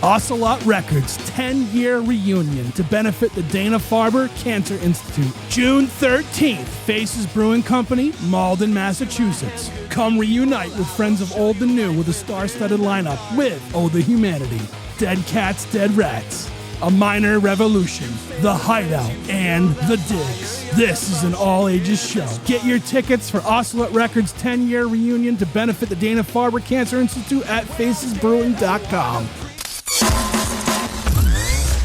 Ocelot Records 10-year reunion to benefit the Dana-Farber Cancer Institute. June 13th, Faces Brewing Company, Malden, Massachusetts. Come reunite with friends of old and new with a star-studded lineup with Oh the Humanity, Dead Cats, Dead Rats, A Minor Revolution, The Hideout, and The Digs. This is an all-ages show. Get your tickets for Ocelot Records 10-year reunion to benefit the Dana-Farber Cancer Institute at facesbrewing.com.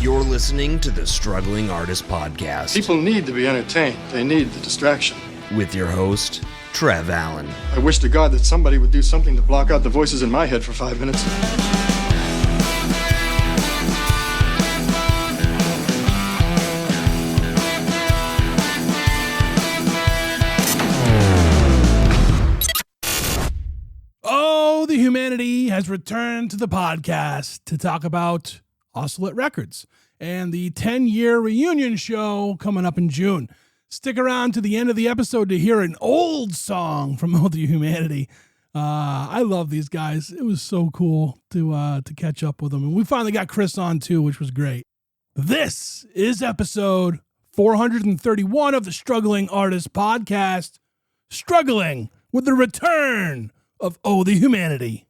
You're listening to the Struggling Artist Podcast. People need to be entertained. They need the distraction. With your host, Trev Allen. I wish to God that somebody would do something to block out the voices in my head for 5 minutes. Oh, the Humanity has returned to the podcast to talk about Ocelot Records and the 10-year reunion show coming up in June. Stick around to the end of the episode to hear an old song from Oh, the Humanity. I love these guys. It was so cool to catch up with them. And we finally got Chris on too, which was great. This is episode 431 of the Struggling Artist Podcast, struggling with the return of Oh, the Humanity.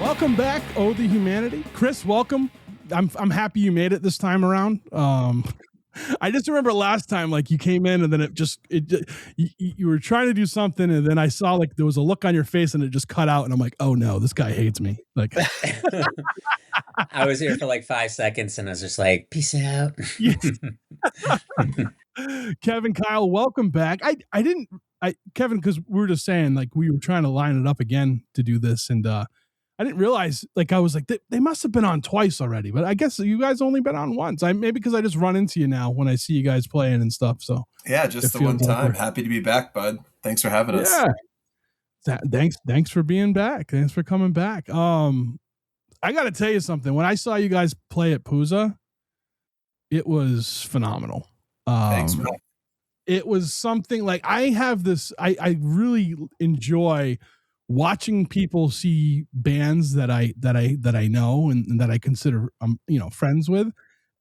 Welcome back, Oh, the Humanity. Chris, welcome. I'm happy you made it this time around. I just remember last time, like you came in and then you were trying to do something, and then I saw like there was a look on your face and it just cut out, and I'm like, oh no, this guy hates me. Like, I was here for like 5 seconds and I was just like, peace out. Kevin, Kyle, welcome back. Kevin, because we were just saying like we were trying to line it up again to do this, and I didn't realize, like, I was like, they must have been on twice already, but I guess you guys only been on once. Maybe because I just run into you now when I see you guys playing and stuff. So yeah, just the one time. Happy to be back, bud. Thanks for having us. Yeah. Thanks for being back. Thanks for coming back. I got to tell you something. When I saw you guys play at Pooza, it was phenomenal. Thanks, man. It was something like I really enjoy watching people see bands that I know and that I consider friends with,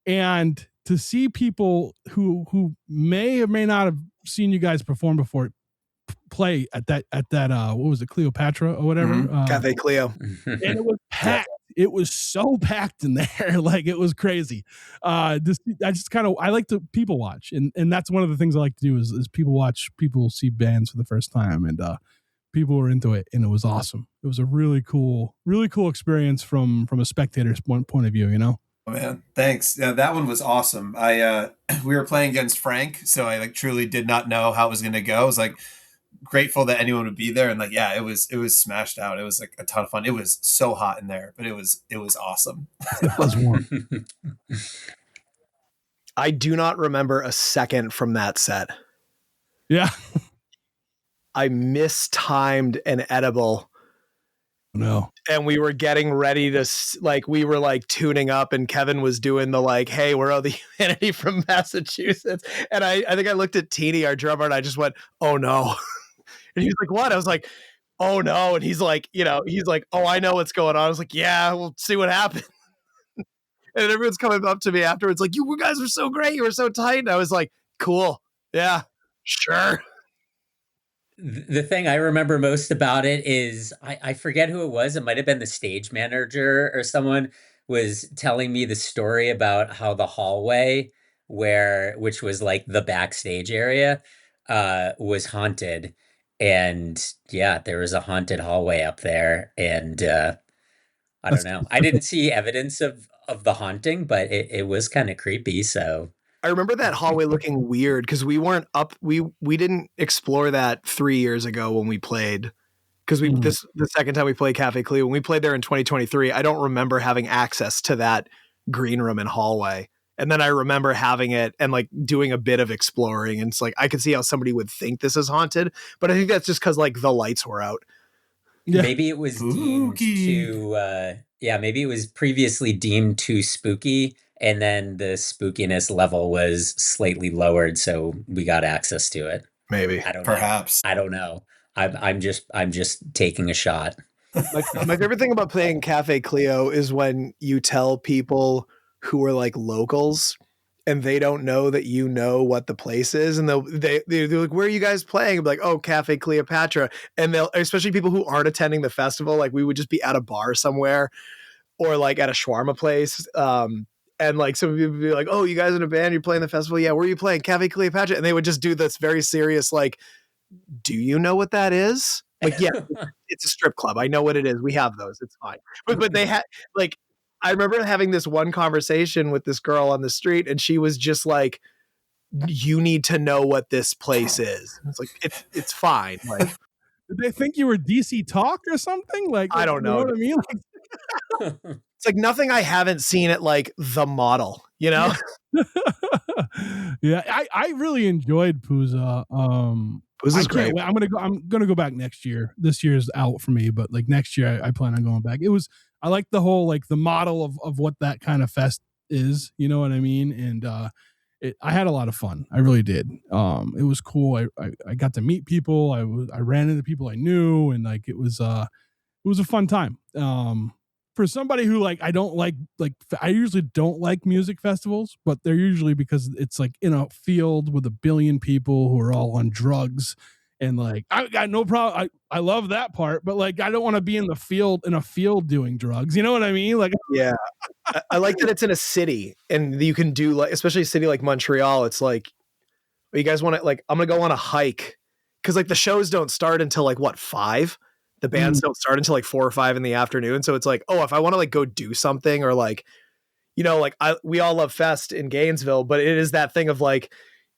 and to see people who may or may not have seen you guys perform before play at that what was it, Cleopatra or whatever, Cafe Cleo, and it was packed. It was so packed in there, like it was crazy. I like to people watch, and that's one of the things I like to do is people watch people see bands for the first time, and people were into it, and it was awesome. It was a really cool experience from a spectator's point of view, you know? Oh man, thanks. Yeah, that one was awesome. We were playing against Frank, so I like truly did not know how it was going to go. I was like grateful that anyone would be there, and like, yeah, it was smashed out. It was like a ton of fun. It was so hot in there, but it was awesome. It was warm. I do not remember a second from that set. Yeah. I mistimed an edible. No. And we were getting ready to, like, we were like tuning up, and Kevin was doing the like, hey, we're all the Humanity from Massachusetts. And I think I looked at Teeny, our drummer, and I just went, oh no. And he was like, what? I was like, oh no. And he's like, oh, I know what's going on. I was like, yeah, we'll see what happens. And everyone's coming up to me afterwards, like, you guys were so great. You were so tight. And I was like, cool. Yeah, sure. The thing I remember most about it is I forget who it was. It might have been the stage manager or someone was telling me the story about how the hallway which was like the backstage area, was haunted. And yeah, there was a haunted hallway up there. And I don't know. I didn't see evidence of the haunting, but it was kind of creepy. So I remember that hallway looking weird because we weren't up. We didn't explore that 3 years ago when we played. Because the second time we played Cafe Cleo, when we played there in 2023, I don't remember having access to that green room and hallway. And then I remember having it and like doing a bit of exploring. And it's like, I could see how somebody would think this is haunted, but I think that's just because like the lights were out. Yeah. Maybe it was deemed too, maybe it was previously deemed too spooky. And then the spookiness level was slightly lowered. So we got access to it. Maybe. I don't Perhaps. know. I don't know. I'm just taking a shot. My favorite thing about playing Cafe Cleo is when you tell people who are like locals and they don't know that you know what the place is, and they're like, "Where are you guys playing?" I'm like, "Oh, Cafe Cleopatra," and they'll, especially people who aren't attending the festival, like we would just be at a bar somewhere or like at a shawarma place. And like some people would be like, "Oh, you guys in a band? You're playing the festival? Yeah, where are you playing? Cafe Cleopatra?" And they would just do this very serious like, do you know what that is? Like, yeah, it's a strip club. I know what it is. We have those. It's fine. But they had like, I remember having this one conversation with this girl on the street, and she was just like, "You need to know what this place is." It's like it's fine. Like, Did they think you were DC Talk or something? Like, I don't know. You know what I mean? Like, it's like nothing I haven't seen at like the model. You know? Yeah, I really enjoyed Pooza. This I is great. can't wait. I'm gonna go back next year. This year's out for me, but like next year I plan on going back. I like the whole like the model of what that kind of fest is, you know what I mean? And I had a lot of fun. I really did. It was cool. I got to meet people. I ran into people I knew, and like it was a fun time. For somebody who like I don't like I usually don't like music festivals, but they're usually because it's like in a field with a billion people who are all on drugs, and like I got no problem. I love that part, but like I don't want to be in a field doing drugs. You know what I mean? Like, Yeah. I like that it's in a city and you can do like, especially a city like Montreal. It's like, you guys want to like, I'm going to go on a hike. Cause like the shows don't start until like what, 5? The bands don't start until like 4 or 5 in the afternoon. So it's like, oh, if I want to like go do something or like, you know, like we all love Fest in Gainesville, but it is that thing of like,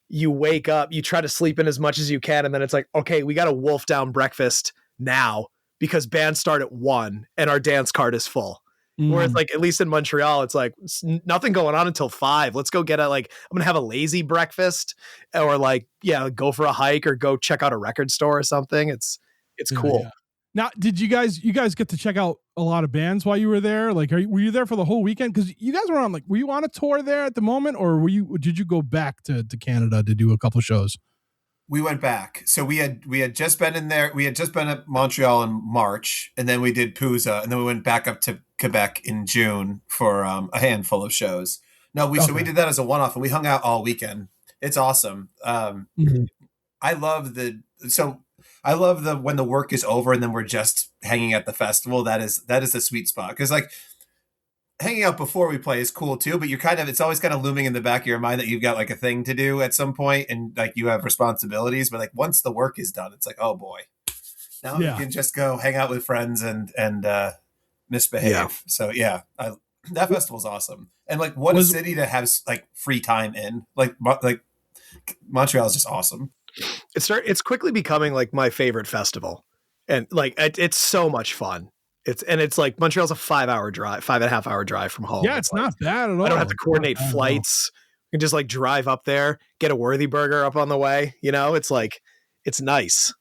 you wake up, you try to sleep in as much as you can. And then it's like, okay, we got to wolf down breakfast now because bands start at 1 and our dance card is full. Whereas like, at least in Montreal, it's like nothing going on until 5. Let's go get I'm going to have a lazy breakfast or like, yeah, go for a hike or go check out a record store or something. It's cool. Yeah. Now, did you guys get to check out a lot of bands while you were there? Like, were you there for the whole weekend? Because you guys were on were you on a tour there at the moment, or did you go back to Canada to do a couple shows? We went back. So we had just been in there. We had just been at Montreal in March, and then we did Pooza, and then we went back up to Quebec in June for a handful of shows. No, so we did that as a one-off, and we hung out all weekend. It's awesome. I love when the work is over and then we're just hanging at the festival. That is the sweet spot. Because like hanging out before we play is cool too, but it's always kind of looming in the back of your mind that you've got like a thing to do at some point and like you have responsibilities. But like once the work is done, it's like, oh boy, now you can just go hang out with friends and misbehave. Yeah. So yeah, that festival's awesome. And like what a city to have like free time in. Like Montreal is just awesome. It's quickly becoming like my favorite festival, and like it's so much fun. It's like Montreal's a 5.5 hour drive from home. Yeah, it's not bad at all. I don't have to coordinate flights. You can just like drive up there, get a Worthy Burger up on the way. You know, it's like it's nice.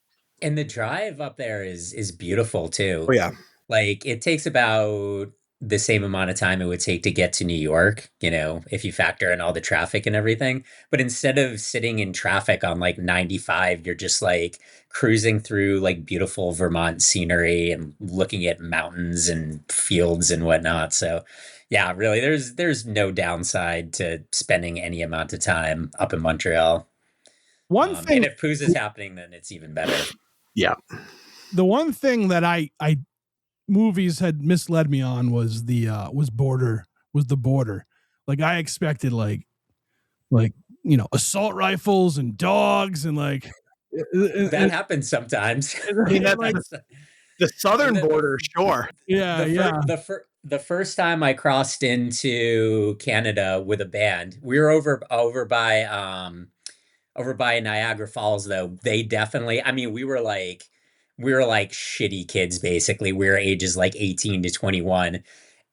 And the drive up there is beautiful too. Oh yeah, like it takes about the same amount of time it would take to get to New York, you know, if you factor in all the traffic and everything. But instead of sitting in traffic on like 95, you're just like cruising through like beautiful Vermont scenery and looking at mountains and fields and whatnot. So yeah, really, there's no downside to spending any amount of time up in Montreal. One thing, and if Pooza is happening, then it's even better. Yeah. The one thing that I movies had misled me on was the border. Like I expected like you know, assault rifles and dogs and like that happens sometimes. I mean, The southern border, sure. Yeah, The first time I crossed into Canada with a band, we were over by Niagara Falls though. They definitely, I mean, we were like shitty kids basically. We were ages like 18 to 21.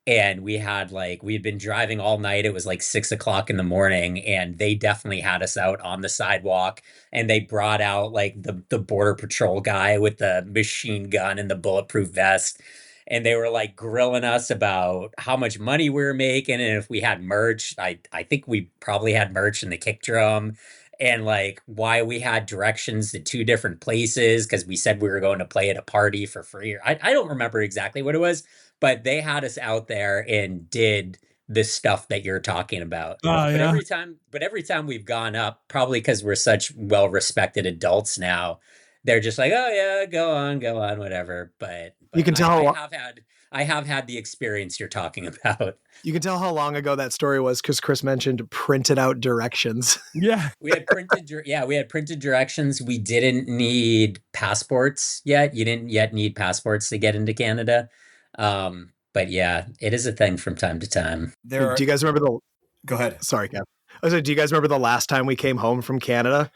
And we had been driving all night. It was like 6 o'clock in the morning, and they definitely had us out on the sidewalk, and they brought out like the border patrol guy with the machine gun and the bulletproof vest. And they were like grilling us about how much money we were making and if we had merch. I think we probably had merch in the kick drum, and like why we had directions to 2 different places because we said we were going to play at a party for free. I don't remember exactly what it was, but they had us out there and did the stuff that you're talking about. Oh, yeah. But every time we've gone up, probably because we're such well-respected adults now, they're just like, oh yeah, go on, whatever. But You can tell I have had the experience you're talking about. You can tell how long ago that story was because Chris mentioned printed out directions. Yeah. We had printed directions. We didn't need passports yet. You didn't yet need passports to get into Canada. But yeah, it is a thing from time to time. Do you guys remember Go ahead. Sorry, Kev. I was like, do you guys remember the last time we came home from Canada?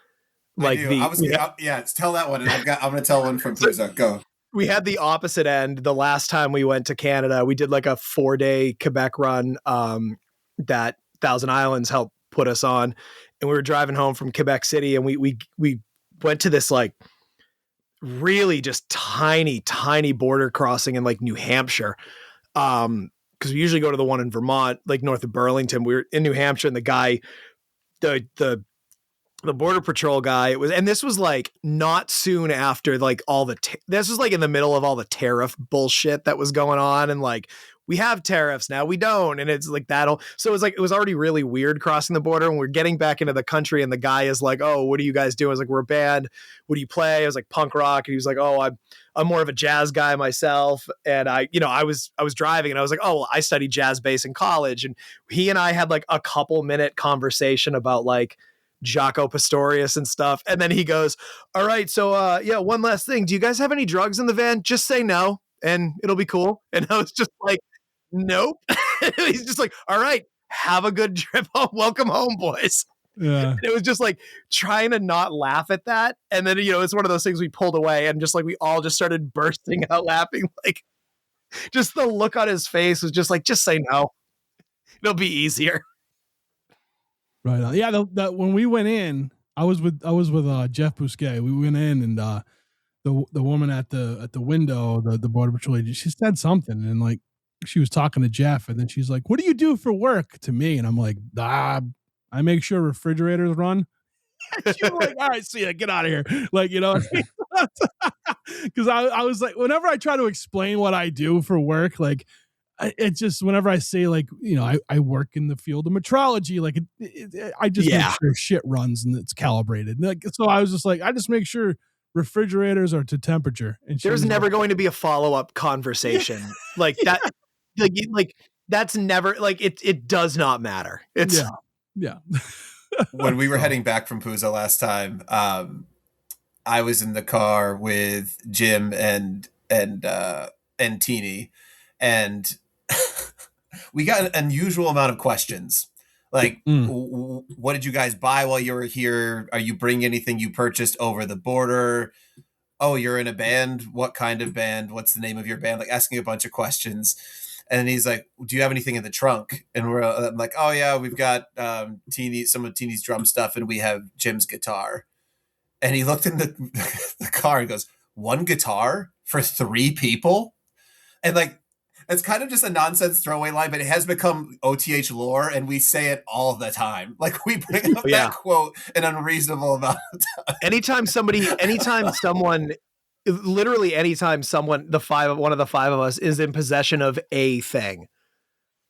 Tell that one, and I'm going to tell one from Puza. Go. We had the opposite end. The last time we went to Canada, we did like a 4-day Quebec run that Thousand Islands helped put us on, and we were driving home from Quebec City, and we went to this like really just tiny border crossing in like New Hampshire. Because we usually go to the one in Vermont, like north of Burlington. We were in New Hampshire, and the guy, the border patrol guy, this was like not soon after like this was like in the middle of all the tariff bullshit that was going on, and like we have tariffs now, we don't, and it's like so it was already really weird crossing the border, and we're getting back into the country, and the guy is like, oh, what do you guys do? I was like, we're a band. What do you play? I was like, punk rock. And he was like, oh, I'm more of a jazz guy myself. And I was driving, and I was like, oh, well, I studied jazz bass in college. And he and I had like a couple minute conversation about like Jaco Pastorius and stuff. And then he goes, all right, so yeah, one last thing. Do you guys have any drugs in the van? Just say no and it'll be cool. And I was just like, nope. He's just like, all right, have a good trip home. Welcome home, boys. Yeah. And it was just like trying to not laugh at that. And then, it's one of those things we pulled away, and just like we all just started bursting out laughing. Like just the look on his face was just like, just say no. It'll be easier. Right on. Yeah, when we went in, I was with Jeff Bousquet. We went in, and the woman at the window, the border patrol agent, she said something, and like she was talking to Jeff, and then she's like, "What do you do for work?" to me, and I'm like, I make sure refrigerators run. She was like, all right, see ya, get out of here. Like, because I was like, whenever I try to explain what I do for work, like it's just whenever I say like, I work in the field of metrology, like I just make sure shit runs and it's calibrated. And like, so I was just like, I just make sure refrigerators are to temperature. And there's never going to be a follow-up conversation like that. like that's never like it does not matter. It's yeah. When we were heading back from Puza last time, I was in the car with Jim and Teeny, and we got an unusual amount of questions. Like, what did you guys buy while you were here? Are you bringing anything you purchased over the border? Oh, you're in a band. What kind of band? What's the name of your band? Like asking a bunch of questions. And he's like, do you have anything in the trunk? And I'm like, oh yeah, we've got some of Teeny's drum stuff, and we have Jim's guitar. And he looked in the car and goes, 1 guitar for 3 people? And like, it's kind of just a nonsense throwaway line, but it has become OTH lore, and we say it all the time. Like we bring up that quote an unreasonable amount of time. Anytime someone, literally anytime someone, one of the 5 of us is in possession of a thing,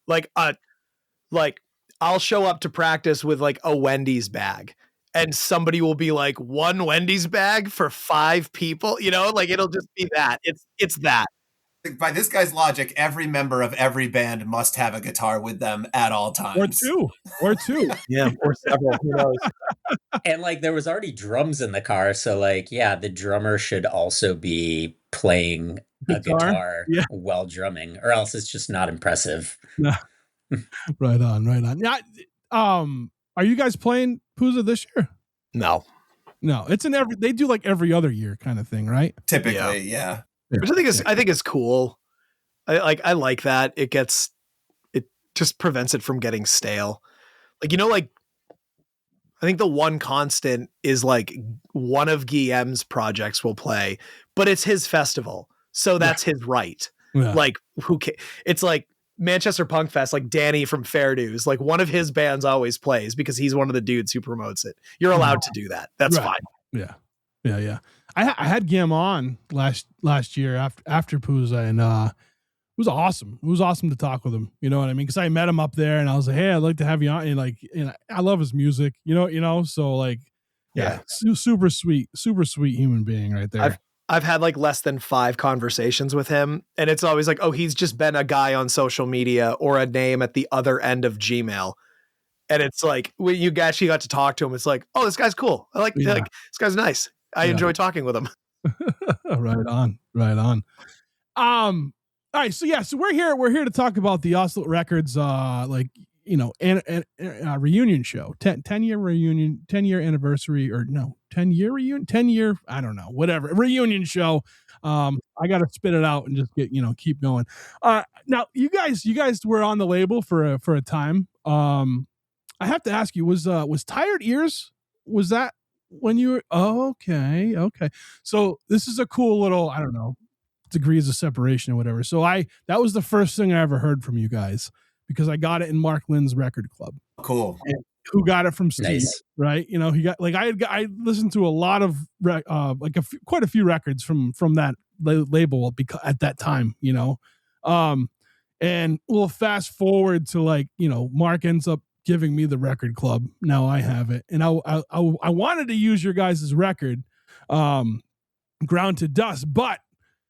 like I'll show up to practice with like a Wendy's bag, and somebody will be like, 1 Wendy's bag for 5 people, like it'll just be that. It's that. By this guy's logic, every member of every band must have a guitar with them at all times. Or two. Yeah, or several. Who knows? And like there was already drums in the car, so like the drummer should also be playing a guitar Yeah. while drumming, or else it's just not impressive. No. Right on, right on. Yeah. Are you guys playing Pooza this year? No. No, it's they do like every other year kind of thing, right? Typically, yeah. Which I think is cool. I like that. It just prevents it from getting stale. Like, like I think the one constant is like one of Guillem's projects will play, but it's his festival. So that's his right. Yeah. Like it's like Manchester Punk Fest, like Danny from Fair Dues, like one of his bands always plays because he's one of the dudes who promotes it. You're allowed to do that. That's Right. fine. Yeah. I had Guillem on last year after Pooza, and it was awesome. It was awesome to talk with him. You know what I mean? Because I met him up there, and I was like, "Hey, I'd like to have you on." And I love his music. You know. So like, super sweet human being right there. I've had like less than 5 conversations with him, and it's always like, oh, he's just been a guy on social media or a name at the other end of Gmail. And it's like, when you actually got to talk to him, it's like, oh, this guy's cool. Like this guy's nice. I enjoy talking with him. Right on. All right. So we're here to talk about the Ocelot Records, reunion show, 10-year reunion, 10-year anniversary, or no, 10-year reunion, 10-year, I don't know, whatever, reunion show. I got to spit it out and just keep going. Now you guys were on the label for a time. I have to ask you, was Tired Ears, was that when you were, okay. So this is a cool little, I don't know, degrees of separation or whatever. So that was the first thing I ever heard from you guys, because I got it in Mark Lynn's record club. Cool. Who got it from Steve, Nice. right? He got, like, I listened to a lot of quite a few records from that label at that time, and we'll fast forward to Mark ends up giving me the record club. Now I have it, and I wanted to use your guys' record, Ground to Dust, but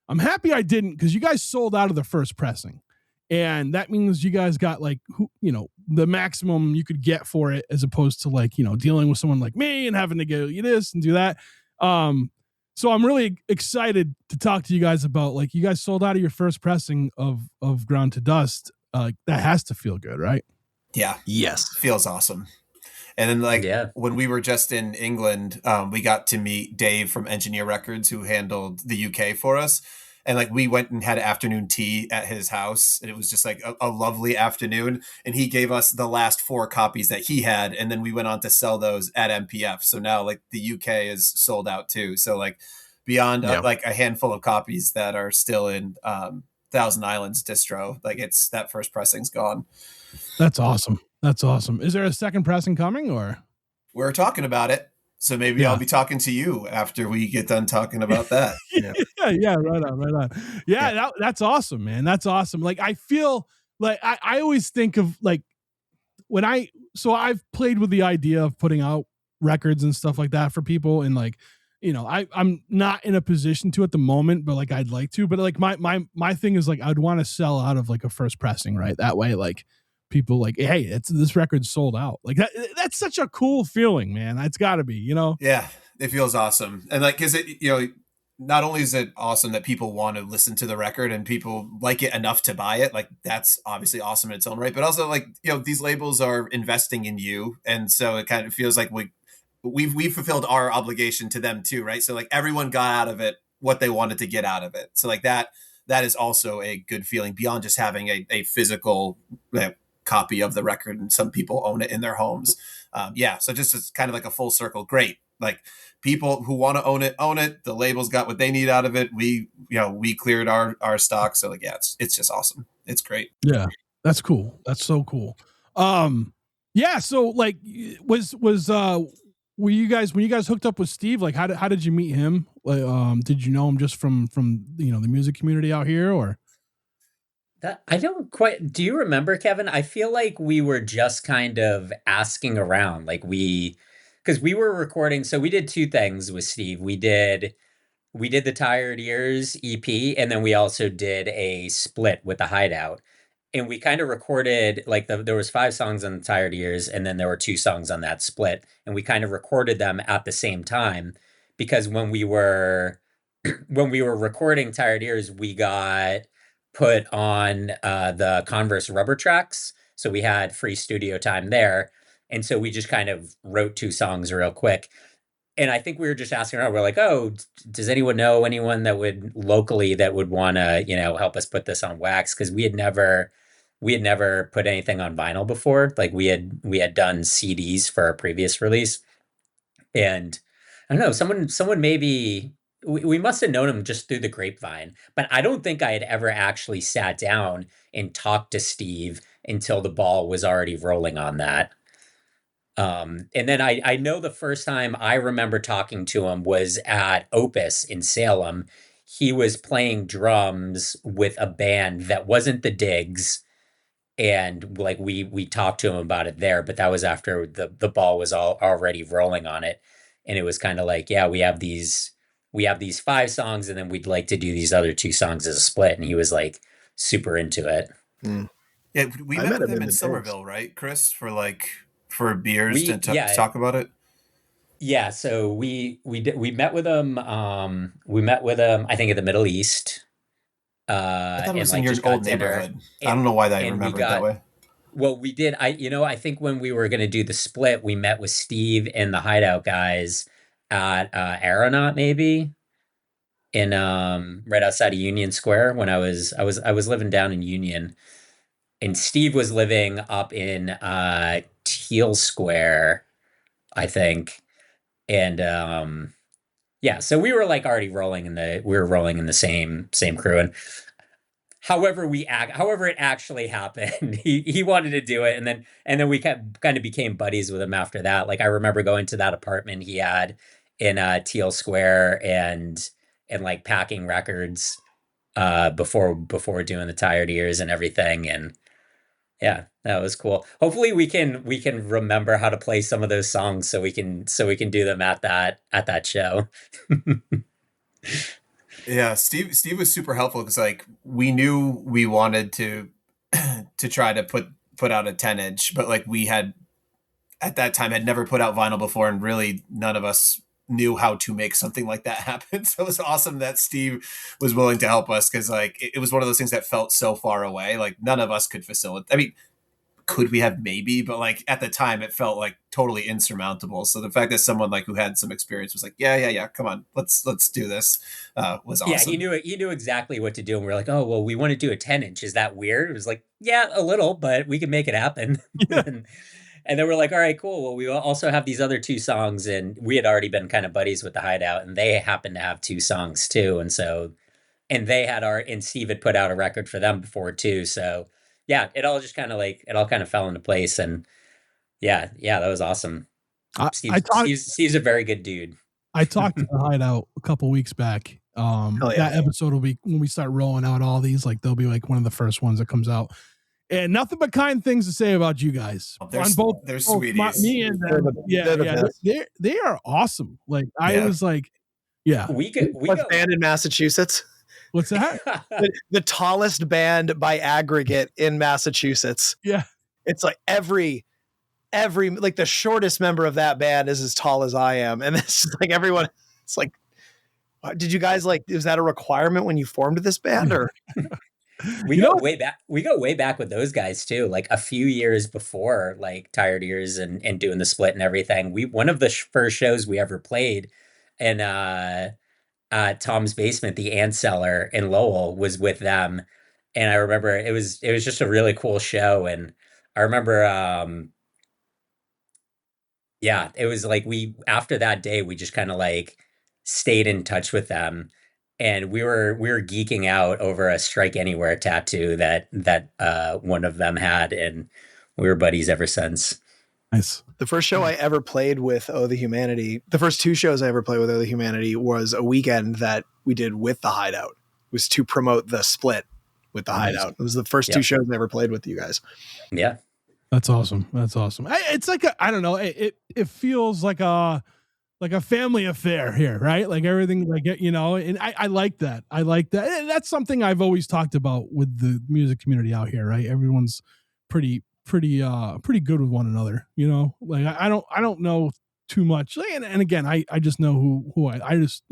I'm happy I didn't, because you guys sold out of the first pressing. And that means you guys got the maximum you could get for it, as opposed to dealing with someone like me and having to go this and do that. So I'm really excited to talk to you guys about, you guys sold out of your first pressing of Ground to Dust. That has to feel good, right? Yeah. Yes. Feels awesome. And then when we were just in England, we got to meet Dave from Engineer Records, who handled the UK for us. And we went and had afternoon tea at his house, and it was just a lovely afternoon. And he gave us the last 4 copies that he had. And then we went on to sell those at MPF. So now the UK is sold out too. So beyond a handful of copies that are still in Thousand Islands distro, it's that first pressing's gone. That's awesome. Is there a second pressing coming, or? We're talking about it. So maybe I'll be talking to you after we get done talking about that. Yeah, right on. Yeah, that's awesome, man. That's awesome. I feel like I always think of I've played with the idea of putting out records and stuff like that for people, and I'm not in a position to at the moment, but I'd like to. But my thing is I'd want to sell out of a first pressing, right? That way, people hey, this record's sold out. That's such a cool feeling, man. It's got to be, Yeah, it feels awesome. And because it, not only is it awesome that people want to listen to the record and people like it enough to buy it, that's obviously awesome in its own right. But also these labels are investing in you, and so it kind of feels like we've fulfilled our obligation to them too, right? So everyone got out of it what they wanted to get out of it. So that is also a good feeling beyond just having a physical copy of the record, and some people own it in their homes. So just it's kind of a full circle. Great. People who want to own it. The labels got what they need out of it. We cleared our stock. So it's just awesome. It's great. Yeah, that's cool. That's so cool. So were you guys, when you guys hooked up with Steve, how did you meet him? Did you know him just from the music community out here, or? That I don't quite. Do you remember, Kevin? I feel like we were just kind of asking around, because we were recording. So we did 2 things with Steve. We did the Tired Ears EP, and then we also did a split with the Hideout. And we kind of recorded there was 5 songs on the Tired Ears, and then there were 2 songs on that split, and we kind of recorded them at the same time, because when we were when we were recording Tired Ears, we got put on the Converse rubber tracks. So we had free studio time there. And so we just kind of wrote 2 songs real quick. And I think we were just asking around. We're like, oh, does anyone know anyone that would locally that would want to, help us put this on wax? Because we had never put anything on vinyl before. Like we had done CDs for our previous release. And I don't know, someone maybe we must have known him just through the grapevine, but I don't think I had ever actually sat down and talked to Steve until the ball was already rolling on that. And then I know the first time I remember talking to him was at Opus in Salem. He was playing drums with a band that wasn't the Digs. And like we talked to him about it there, but that was after the ball was already rolling on it. And it was kind of like, yeah, we have these 5 songs, and then we'd like to do these other 2 songs as a split. And he was like super into it. Mm. Yeah, we met with him in Somerville, right, Chris? For beers to talk about it. Yeah, so we met with him. We met with him, I think, at the Middle East. I thought it was in your old neighborhood. I don't know why I remember it that way. Well, we did. I think when we were going to do the split, we met with Steve and the Hideout guys at Aeronaut, maybe in right outside of Union Square. When I was living down in Union, and Steve was living up in Teal Square, I think, and yeah, so we were like already rolling in the same crew. And however it actually happened, he wanted to do it, and then we kind of became buddies with him after that. Like I remember going to that apartment he had in Teal Square and like packing records before doing the Tired Ears and everything. And yeah, that was cool. Hopefully we can remember how to play some of those songs so we can do them at that show. Yeah, Steve was super helpful because like we knew we wanted to try to put out a 10-inch, but like we had at that time had never put out vinyl before, and really none of us knew how to make something like that happen. So it was awesome that Steve was willing to help us, because like it was one of those things that felt so far away. Like none of us could facilitate. I mean, could we have maybe, but like at the time it felt like totally insurmountable. So the fact that someone like who had some experience was like, yeah, come on, let's do this, was awesome. Yeah, he knew exactly what to do, and we're like, oh well, we want to do a 10-inch. Is that weird? It was like, yeah, a little, but we can make it happen. Yeah. And then we're like, all right, cool. Well, we also have these other 2 songs, and we had already been kind of buddies with the Hideout, and they happened to have 2 songs too. And so, and they had and Steve had put out a record for them before too. So yeah, it all kind of fell into place. And yeah, that was awesome. Steve's a very good dude. I talked to the Hideout a couple weeks back. That episode will be when we start rolling out all these, like they'll be like one of the first ones that comes out. And nothing but kind things to say about you guys. They're sweeties. Me and them. They are awesome. Like I was like, yeah. We band in Massachusetts. What's that? the tallest band by aggregate in Massachusetts. Yeah. It's like every like the shortest member of that band is as tall as I am. And this is like everyone, it's like, did you guys like, is that a requirement when you formed this band, or? We go way back with those guys too. Like a few years before like Tired Ears and doing the split and everything. One of the first shows we ever played in Tom's Basement, the Ant Cellar in Lowell, was with them. And I remember it was just a really cool show. And I remember it was like after that day we just kind of like stayed in touch with them. And we were geeking out over a Strike Anywhere tattoo that one of them had, and we were buddies ever since. Nice. The first show I ever played with Oh the Humanity, the first 2 shows I ever played with Oh the Humanity was a weekend that we did with the Hideout. It was to promote the split with the Hideout. It was the first 2 shows I ever played with you guys. Yeah. That's awesome. It's like I don't know. It feels like a family affair here, right? Like everything, like, and I like that. And that's something I've always talked about with the music community out here, right? Everyone's pretty good with one another, like I don't know too much. And again, I just know who I just,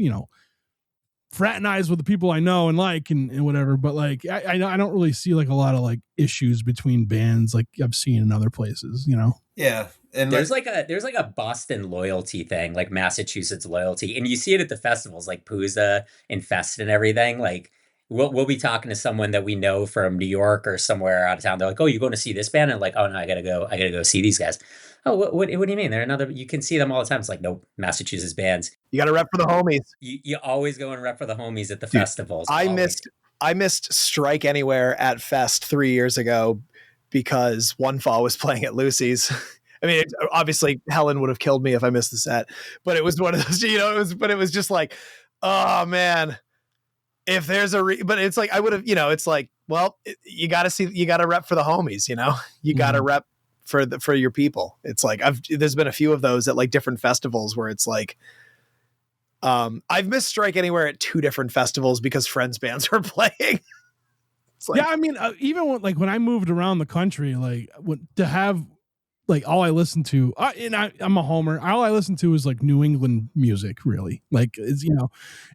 fraternize with the people I know and like and whatever. But like I don't really see like a lot of like issues between bands like I've seen in other places, you know. Yeah. And there's like a Boston loyalty thing, like Massachusetts loyalty, and you see it at the festivals like Pooza and Fest and everything. Like we'll be talking to someone that we know from New York or somewhere out of town. They're like, "Oh, you going to see this band?" And I'm like, "Oh no, I gotta go see these guys." Oh, what do you mean? They're another. You can see them all the time. It's like, nope, Massachusetts bands. You got to rep for the homies. You always go and rep for the homies at the festivals. I missed Strike Anywhere at Fest 3 years ago because One Fall was playing at Lucy's. I mean, obviously Helen would have killed me if I missed the set, but it was one of those, it was just like, oh man, if there's but it's like, I would have, it's like, well, you got to rep for the homies, you got to rep for your people. It's like, there's been a few of those at like different festivals where it's like, I've missed Strike Anywhere at 2 different festivals because friends bands were playing. Like, yeah. I mean, even when I moved around the country, like to have, like all I listen to, I'm a homer. All I listen to is like New England music, really. Like it's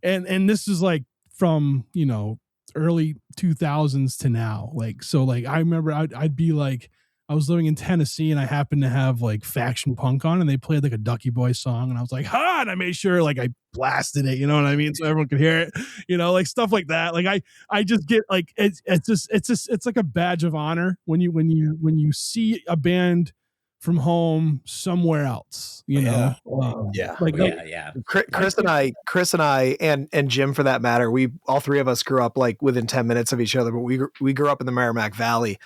and this is like from early 2000s to now. Like so, like I remember I'd be like I was living in Tennessee and I happened to have like Faction Punk on and they played like a Ducky Boy song and I was like, and I made sure like I blasted it, you know what I mean, so everyone could hear it, like stuff like that. Like I just get like it's like a badge of honor when you see a band from home somewhere else, yeah. Like Chris and I and Jim for that matter, we all 3 of us grew up like within 10 minutes of each other, but we grew up in the Merrimack Valley.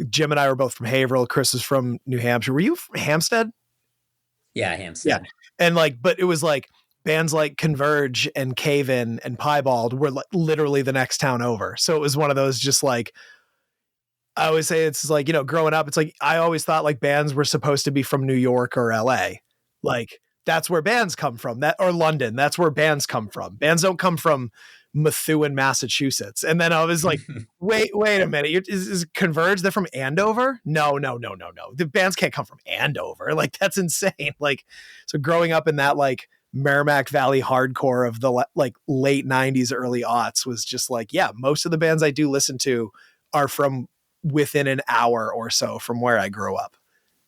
Jim and I were both from Haverhill. Chris is from New Hampshire. Were you from Hampstead? Yeah, Hampstead. Yeah, and but it was like bands like Converge and Cave In and Piebald were like literally the next town over. So it was one of those just like. I always say it's like, growing up, it's like, I always thought like bands were supposed to be from New York or LA. Like that's where bands come from, or London. That's where bands come from. Bands don't come from Methuen, Massachusetts. And then I was like, wait a minute. Is Converge? They're from Andover? No. The bands can't come from Andover. Like that's insane. Like, so growing up in that like Merrimack Valley hardcore of the like late 90s, early aughts was just like, yeah, most of the bands I do listen to are from within an hour or so from where I grew up.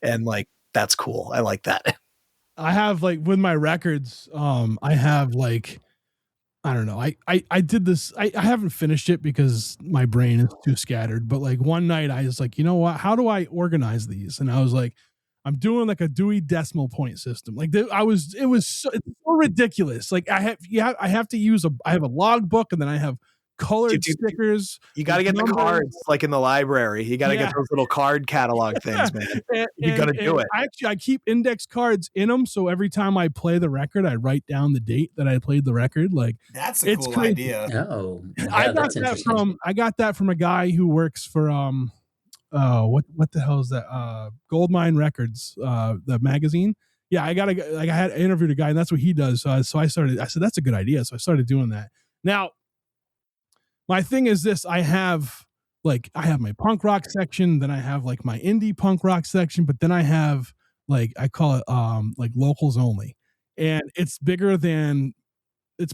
And like, that's cool. I like that. I have like with my records, I have like, I don't know. I did this. I haven't finished it because my brain is too scattered, but like one night I was like, you know what, how do I organize these? And I was like, I'm doing like a Dewey Decimal Point system. Like it's so ridiculous. Like I have to use I have a logbook and then I have colored stickers. You got to get the cards like in the library. You got to get those little card catalog things, man. You got to do it. I keep index cards in them, so every time I play the record, I write down the date that I played the record. Like that's a cool idea. Oh, yeah, I got that from a guy who works for what the hell is that? Goldmine Records, the magazine. Yeah, I interviewed a guy, and that's what he does. So I said that's a good idea. So I started doing that. Now, my thing is this: I have my punk rock section, then I have like my indie punk rock section, but then I have like I call it like locals only, and it's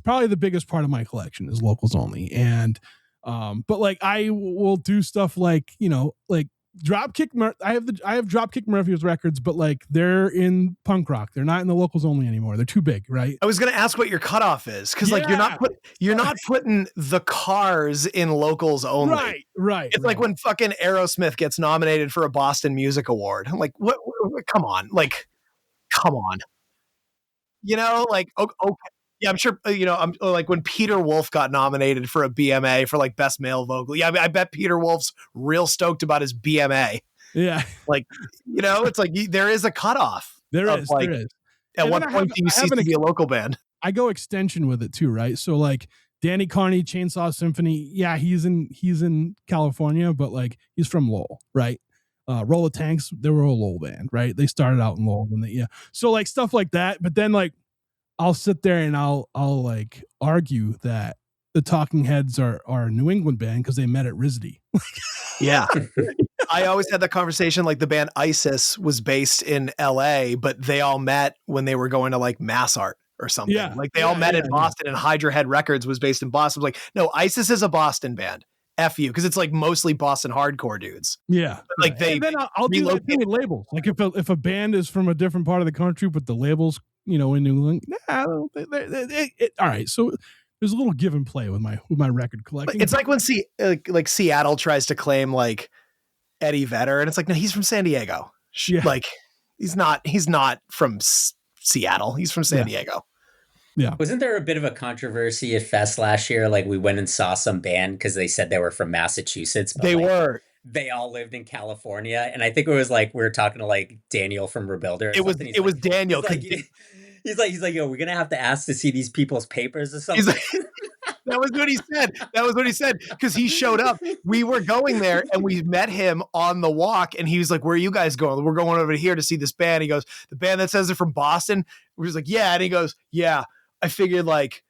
probably the biggest part of my collection is locals only, and but like I will do stuff like like Dropkick. I have Dropkick Murphys records, but like they're in punk rock. They're not in the locals only anymore. They're too big, right? I was going to ask what your cutoff is because like you're not putting the Cars in locals only. Right. It's like when fucking Aerosmith gets nominated for a Boston Music Award. I'm like, what come on, like okay. Yeah, I'm sure, I'm like when Peter Wolf got nominated for a BMA for like best male vocal. Yeah, I bet Peter Wolf's real stoked about his BMA. Yeah. Like, it's like there is a cutoff. There is. At what point do you cease to be a local band? I go extension with it too, right? So like Danny Carney, Chainsaw Symphony. Yeah, he's in California, but like he's from Lowell, right? Roll of Tanks, they were a Lowell band, right? They started out in Lowell, and so like stuff like that. But then like I'll sit there and I'll like argue that the Talking Heads are a New England band because they met at RISD. Yeah. I always had that conversation. Like the band ISIS was based in LA, but they all met when they were going to like Mass Art or something. Yeah. Like they all met in Yeah. Boston, and Hydra Head Records was based in Boston. I was like, no, ISIS is a Boston band. F you, because it's like mostly Boston hardcore dudes. Yeah. But, like they And then I'll do that relocate- thing with labels. Like if a band is from a different part of the country, but the labels, in New England, all right. So there's a little give and play with my record collecting. It's like when like Seattle tries to claim like Eddie Vedder, and it's like, no, he's from San Diego. Yeah. Like he's not from Seattle. He's from San Diego. Yeah. Wasn't there a bit of a controversy at Fest last year? Like we went and saw some band because they said they were from Massachusetts. But They like, were. They all lived in California, and I think it was like we were talking to like Daniel from Rebuilder. It was Daniel. He's like, yo, we're gonna have to ask to see these people's papers or something. That was what he said. Because he showed up. We were going there and we met him on the walk. And he was like, where are you guys going? We're going over here to see this band. He goes, the band that says they're from Boston? We're just like, yeah. And he goes, yeah. I figured like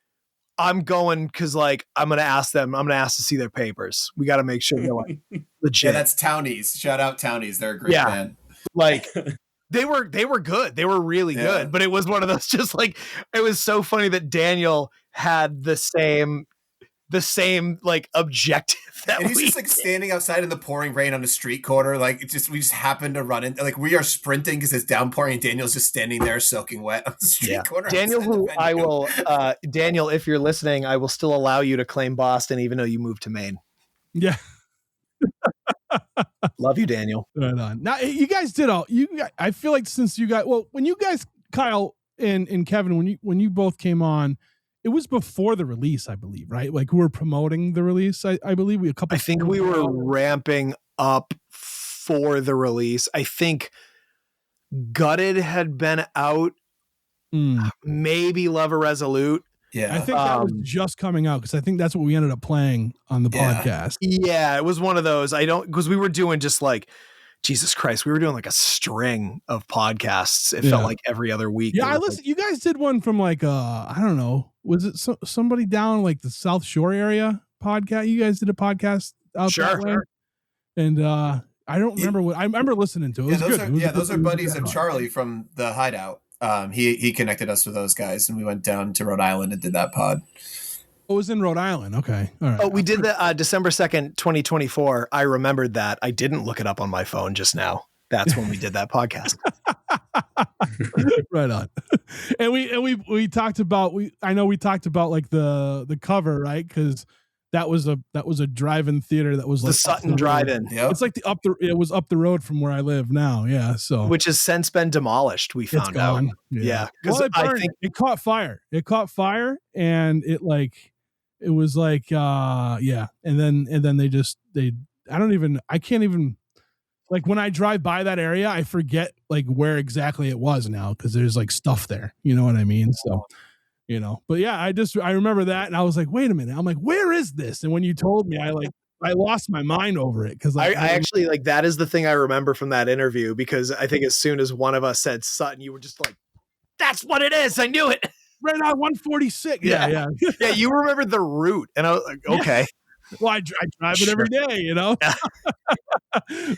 I'm going because like I'm gonna ask to see their papers. We got to make sure they're like legit. Yeah, that's Townies. Shout out Townies. They're a great band. Like they were good. They were really good. But it was one of those just like it was so funny that Daniel had the same like objective that and he's just like standing outside in the pouring rain on the street corner. Like we just happened to run in. Like we are sprinting because it's downpouring, and Daniel's just standing there soaking wet on the street corner. Daniel, Daniel, if you're listening, I will still allow you to claim Boston, even though you moved to Maine. Yeah. Love you, Daniel. Right on. Now you guys did I feel like since you guys, when you guys, Kyle and Kevin, when you both came on, it was before the release, I believe, right? Like we were promoting the release. I believe I think we were ramping up for the release. I think Gutted had been out, maybe Love Irresolute. Yeah, I think that was just coming out because I think that's what we ended up playing on the podcast. Yeah, it was one of those. Because we were doing just like, Jesus Christ, we were doing like a string of podcasts. It felt like every other week. Yeah, I listened. You guys did one from like I don't know, was it somebody down like the South Shore area podcast? You guys did a podcast out that way, and I don't remember what I remember listening to. It was good. Those are buddies of Charlie from the Hideout. He connected us with those guys, and we went down to Rhode Island and did that pod. Oh, it was in Rhode Island. Okay. All right. Oh, we did the December 2nd, 2024. I remembered that. I didn't look it up on my phone just now. That's when we did that podcast. Right on. And we talked about I know we talked about like the cover, right? Because that was a drive-in theater that was like the Sutton Drive-In. Yep. It's like it was up the road from where I live now. Yeah. So which has since been demolished. We found out. Yeah. Because I think it caught fire. It caught fire, and it was like and then I can't even like when I drive by that area, I forget like where exactly it was now because there's like stuff there. You know what I mean? So but yeah, I remember that, and I was like, wait a minute. I'm like, where is this? And when you told me, I lost my mind over it because I actually like that is the thing I remember from that interview, because I think as soon as one of us said Sutton, you were just like, that's what it is. I knew it. Right on 146. Yeah. Yeah, you remembered the route, and I was like, okay. Well, I drive it every day, Yeah.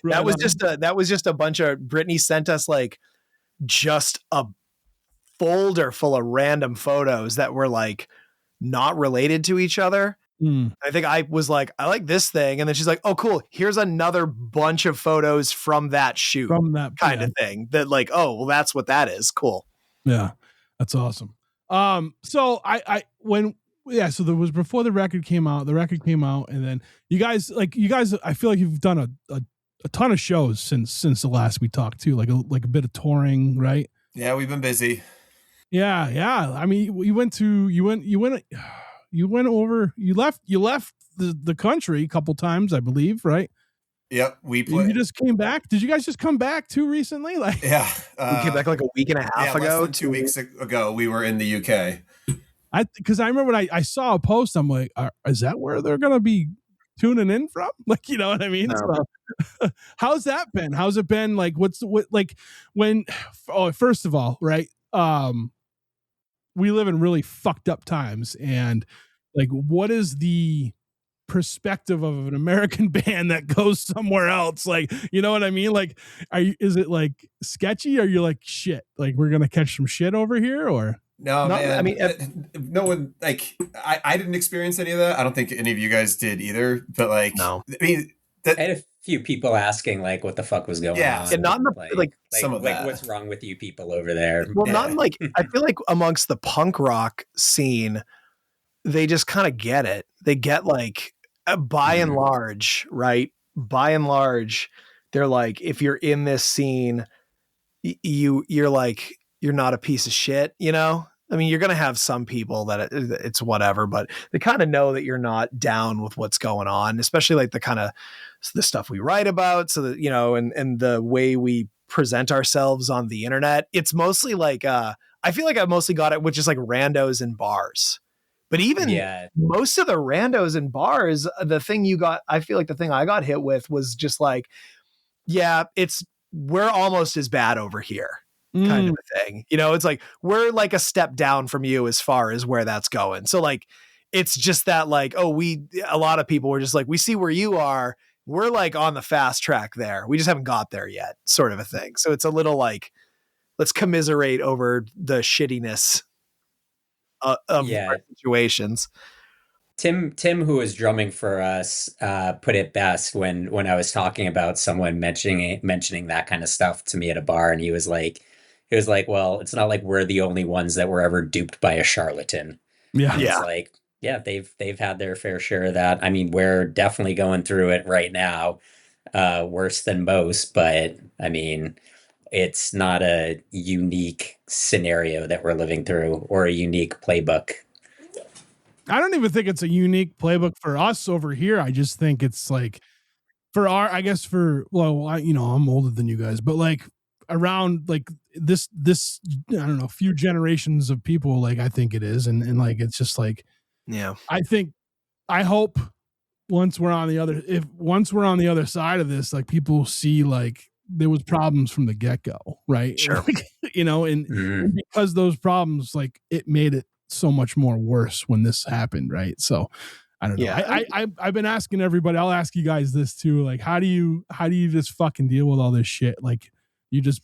That was just a bunch of Brittany sent us like just a folder full of random photos that were like not related to each other. I think I was like, I like this thing, and then she's like, oh cool, here's another bunch of photos from that shoot, from that kind of thing, that like, oh well, that's what that is. Cool. Yeah, that's awesome. So so there was before the record came out, and then you guys, I feel like you've done a ton of shows since the last we talked too, like a bit of touring, right? Yeah, we've been busy. Yeah. I mean, you left the country a couple times, I believe, right? Yep, you just came back. Did you guys just come back too recently? Like, yeah, we came back like a week and a half ago. Less than 2 weeks ago, we were in the UK. Because I remember when I saw a post, I'm like, is that where they're gonna be tuning in from? Like, you know what I mean? No. So, how's that been? How's it been? Like, first of all, right? We live in really fucked up times, and like, what is the perspective of an American band that goes somewhere else? Like, you know what I mean? Like, is it like sketchy? Or you're like, shit, like we're gonna catch some shit over here? Or No, Not- man. I mean, no one like I didn't experience any of that. I don't think any of you guys did either. But like, No. I mean, I had a few people asking like what the fuck was going Yeah, on. and not in the, like some of that. what's wrong with you people over there? well, not Yeah. in, like I feel like amongst the punk rock scene, they just kind of get it. They get like by and large, right? By and large, they're like, if you're in this scene, you're like, you're not a piece of shit, you know? I mean, you're going to have some people that it's whatever, but they kind of know that you're not down with what's going on, especially like the kind of the stuff we write about. So that, you know, and the way we present ourselves on the internet, it's mostly like, I feel like I mostly got it with just like randos in bars. But even most of the randos in bars, the thing you got, I feel like the thing I got hit with was just like, yeah, we're almost as bad over here. Kind of a thing, you know, it's like we're like a step down from you as far as where that's going. So like it's just that like, oh, a lot of people were just like, we see where you are, we're like on the fast track there, we just haven't got there yet, sort of a thing. So it's a little like, let's commiserate over the shittiness of our situations. Tim, who was drumming for us, put it best when I was talking about someone mentioning that kind of stuff to me at a bar, and he was like, well, it's not like we're the only ones that were ever duped by a charlatan. Yeah. And it's like, yeah, they've had their fair share of that. I mean, we're definitely going through it right now, worse than most, but I mean, it's not a unique scenario that we're living through or a unique playbook. I don't even think it's a unique playbook for us over here. I just think it's like I'm older than you guys, but like around like this, I don't know, few generations of people, like I think it is. And like, it's just like, yeah, I hope once we're on the other side of this, like people see like there was problems from the get-go, right? Sure. Like, you know, and because those problems, like it made it so much more worse when this happened, right? So I don't know. Yeah. I've been asking everybody, I'll ask you guys this too, like how do you just fucking deal with all this shit? Like you just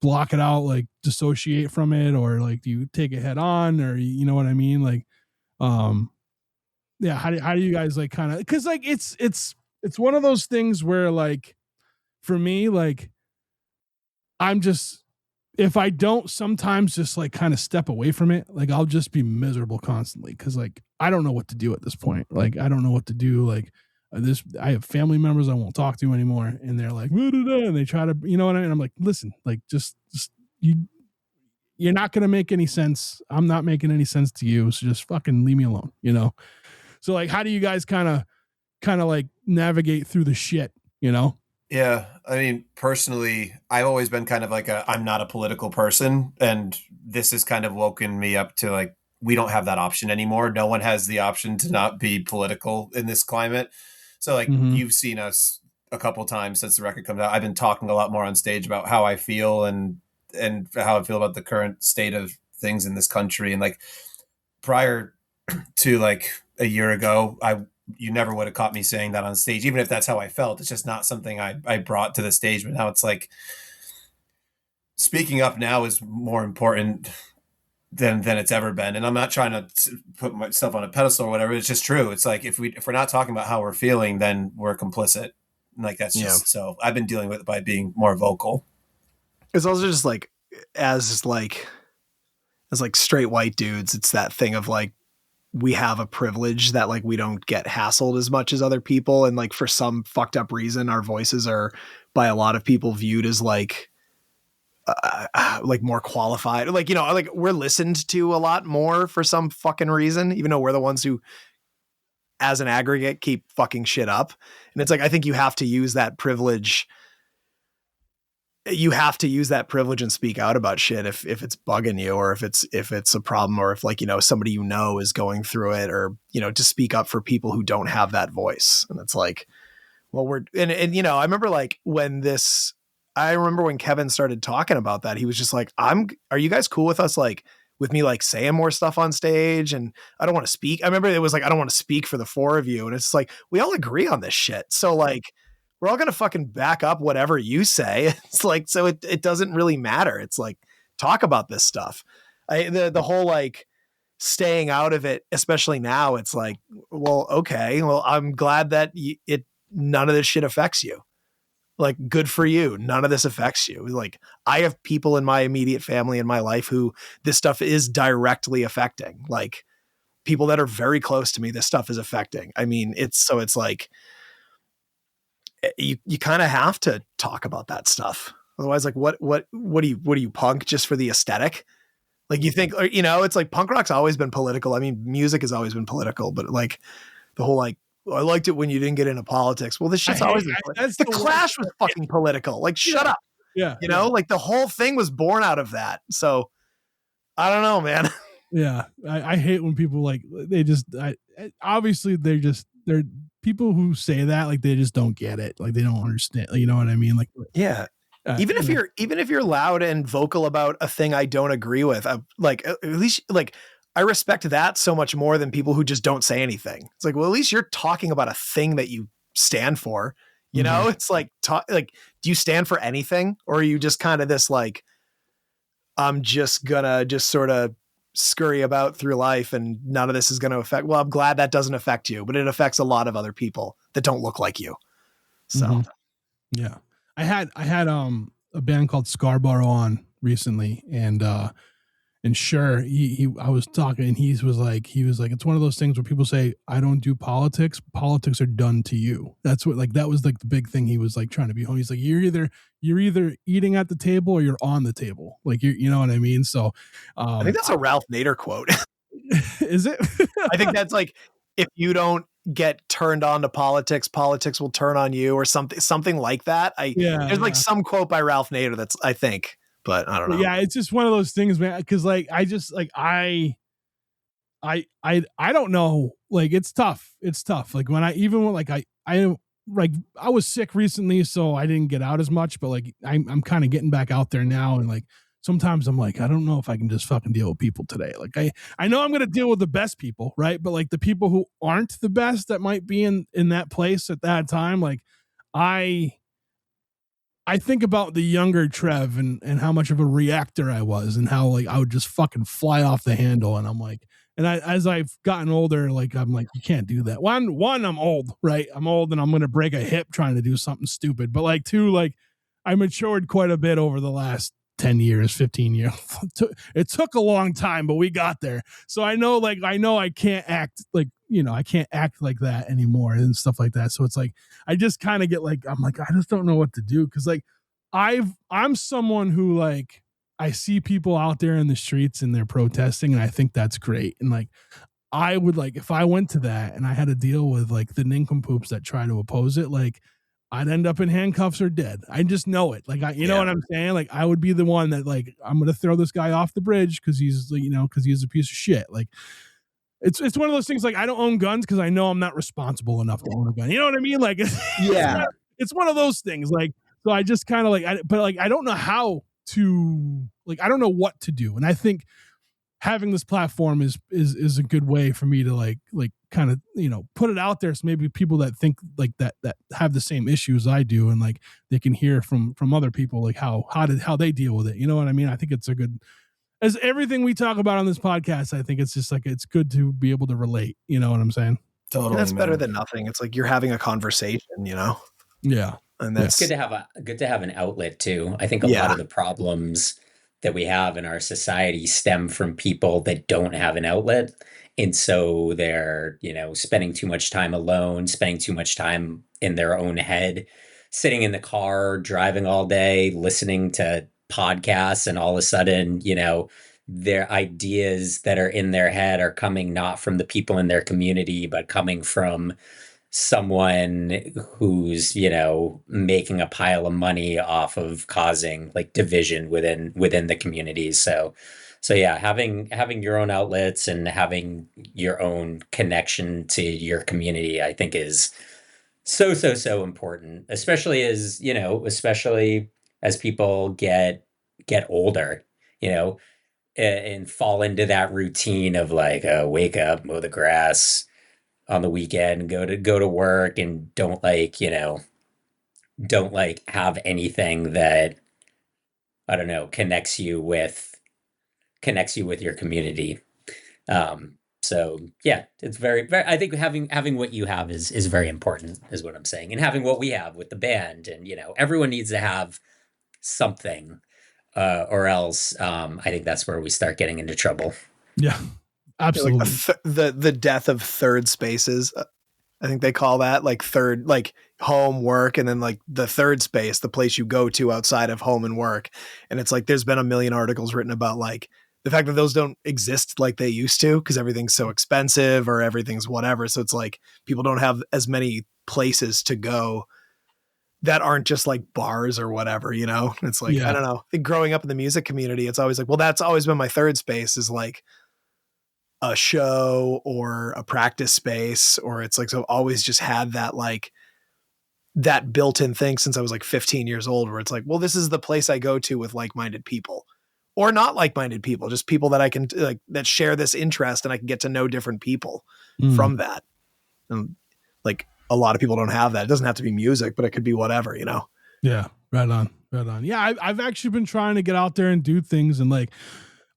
block it out, like dissociate from it, or like do you take it head on, or you know what I mean? Like yeah, how do you guys like kind of, because like it's one of those things where like for me, like I'm just, if I don't sometimes just like kind of step away from it, like I'll just be miserable constantly, because like I don't know what to do at this point. Like I don't know what to do. Like I have family members I won't talk to anymore, and they're like, and they try to, you know what I mean? I'm like, listen, like just you're not gonna make any sense. I'm not making any sense to you, so just fucking leave me alone, you know? So like, how do you guys kind of like navigate through the shit, you know? Yeah, I mean, personally, I've always been kind of like I'm not a political person, and this has kind of woken me up to like, we don't have that option anymore. No one has the option to not be political in this climate. So like you've seen us a couple times since the record comes out. I've been talking a lot more on stage about how I feel and how I feel about the current state of things in this country. And like prior to like a year ago, you never would have caught me saying that on stage, even if that's how I felt. It's just not something I brought to the stage. But now it's like speaking up now is more important than it's ever been. And I'm not trying to put myself on a pedestal or whatever. It's just true. It's like, if we're not talking about how we're feeling, then we're complicit. And like, that's just, so I've been dealing with it by being more vocal. It's also just like, as straight white dudes, it's that thing of like, we have a privilege that like we don't get hassled as much as other people, and like for some fucked up reason our voices are by a lot of people viewed as like more qualified, like, you know, like we're listened to a lot more for some fucking reason, even though we're the ones who as an aggregate keep fucking shit up. And it's like, I think you have to use that privilege. You have to use that privilege and speak out about shit if it's bugging you, or if it's a problem, or if like, you know, somebody you know is going through it, or, you know, to speak up for people who don't have that voice. And it's like, well, and you know, I remember when Kevin started talking about that, he was just like, are you guys cool with us, like with me, like saying more stuff on stage? And I don't want to speak. I remember it was like, I don't want to speak for the four of you. And it's like, we all agree on this shit. So like, we're all going to fucking back up whatever you say. It's like, so it doesn't really matter. It's like, talk about this stuff. The whole like staying out of it, especially now, it's like, well, okay, well, I'm glad that none of this shit affects you. Like, good for you. None of this affects you. Like, I have people in my immediate family in my life who this stuff is directly affecting. Like, people that are very close to me, this stuff is affecting. I mean, it's like you kind of have to talk about that stuff. Otherwise, like, what do you punk just for the aesthetic? Like, you think, you know, it's like punk rock's always been political. I mean, music has always been political, but like the whole like, I liked it when you didn't get into politics. Well, this shit's always been political. The Clash was fucking political. Like, shut up. Yeah. You know, like the whole thing was born out of that. So I don't know, man. Yeah. I hate when people like, obviously they're people who say that, like, they just don't get it. Like, they don't understand. You know what I mean? Like, yeah. Even if you're loud and vocal about a thing I don't agree with, like, at least like, I respect that so much more than people who just don't say anything. It's like, well, at least you're talking about a thing that you stand for. You know, it's like, do you stand for anything, or are you just kind of this like, I'm just gonna just sort of scurry about through life and none of this is going to affect? Well, I'm glad that doesn't affect you, but it affects a lot of other people that don't look like you. So, yeah, I had a band called Scarborough on recently, and sure, I was talking, and he was like, it's one of those things where people say, I don't do politics. Politics are done to you. That's what, like, that was like the big thing. He was like trying to be home. He's like, you're either eating at the table or you're on the table. Like, you know what I mean? So, I think that's a Ralph Nader quote. Is it? I think that's like, if you don't get turned on to politics, politics will turn on you, or something like that. There's like some quote by Ralph Nader that's, I think, but I don't know. Yeah, it's just one of those things, man. Because like, I just like I don't know. Like, it's tough. It's tough. Like, when I was sick recently, so I didn't get out as much. But like, I'm kind of getting back out there now, and like sometimes I'm like, I don't know if I can just fucking deal with people today. Like, I know I'm gonna deal with the best people, right? But like the people who aren't the best that might be in that place at that time, like I think about the younger Trev and how much of a reactor I was, and how like I would just fucking fly off the handle. And I'm like, as I've gotten older, like, I'm like, you can't do that. One, I'm old, right? I'm old and I'm going to break a hip trying to do something stupid. But like, two, like, I matured quite a bit over the last 10 years, 15 years. It took a long time, but we got there. So I know I can't act like, you know, I can't act like that anymore and stuff like that. So it's like, I just kind of get like, I'm like, I just don't know what to do. Cause like I'm someone who, like, I see people out there in the streets and they're protesting, and I think that's great. And like, I would, like, if I went to that and I had to deal with like the nincompoops that try to oppose it, like, I'd end up in handcuffs or dead. I just know it. Like, you know what I'm saying? Like, I would be the one that, like, I'm going to throw this guy off the bridge because he's, you know, because he's a piece of shit. Like, it's one of those things. Like, I don't own guns because I know I'm not responsible enough to own a gun. You know what I mean? Like, it's one of those things. Like, so I just kind of like, but like, I don't know how to, like, I don't know what to do. And I think having this platform is a good way for me to like kind of, you know, put it out there. So maybe people that think like that have the same issues I do, and like they can hear from other people, like how they deal with it. You know what I mean? I think it's a good, as everything we talk about on this podcast, I think it's just like, it's good to be able to relate. You know what I'm saying? Totally. And that's better than nothing. It's like you're having a conversation, you know? Yeah. And that's it's good to have an outlet too. I think a lot of the problems that we have in our society stem from people that don't have an outlet. And so they're, you know, spending too much time alone, spending too much time in their own head, sitting in the car, driving all day, listening to podcasts, and all of a sudden, you know, their ideas that are in their head are coming not from the people in their community, but coming from someone who's, you know, making a pile of money off of causing like division within the communities. So yeah, having your own outlets and having your own connection to your community, I think, is so important, especially as, you know, especially as people get older, you know, and fall into that routine of like, wake up, mow the grass on the weekend, go to work, and don't like, you know, don't like have anything that, I don't know, connects you with connects you with your community. So yeah, it's very, very, I think having what you have is very important, is what I'm saying. And having what we have with the band, and, everyone needs to have something, or else, I think that's where we start getting into trouble. Yeah, absolutely. Like the death of third spaces. I think they call that, like, third, like home, work, and then like the third space, the place you go to outside of home and work. And it's like, there's been a million articles written about like the fact that those don't exist like they used to, because everything's so expensive or everything's whatever. So it's like people don't have as many places to go that aren't just like bars or whatever, It's like, Yeah. I don't know. I think growing up in the music community, it's always like, well, that's always been my third space, is like a show or a practice space, or it's like, so I've always just had that, like, that built-in thing since I was like 15 years old, where it's like, well, this is the place I go to with like-minded people, or not like-minded people, just people that I can like, that share this interest, and I can get to know different people from that. And like, a lot of people don't have that. It doesn't have to be music, but it could be whatever, Yeah, right on. Yeah, I've actually been trying to get out there and do things, and like,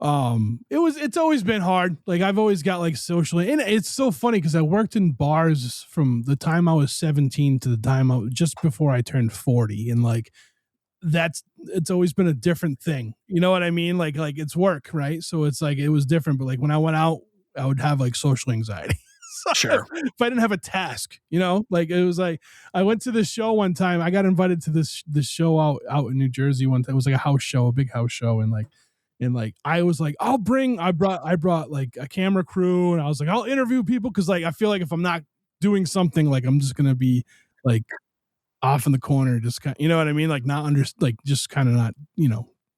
it's always been hard. Like, I've always got like socially, and it's so funny because I worked in bars from the time I was 17 to the time just before I turned 40, and like, it's always been a different thing. You know what I mean? Like it's work, right? So it's like, it was different, but like when I went out, I would have like social anxiety. So Sure. if I didn't have a task, like, it was like, I went to this show one time. I got invited to this show out in New Jersey one time. It was like a house show, a big house show. And like, I was like, I brought like a camera crew, and I was like, I'll interview people. Cause like, I feel like if I'm not doing something, like, I'm just going to be like off in the corner, just kind of, you know what I mean? Like, not just kind of not,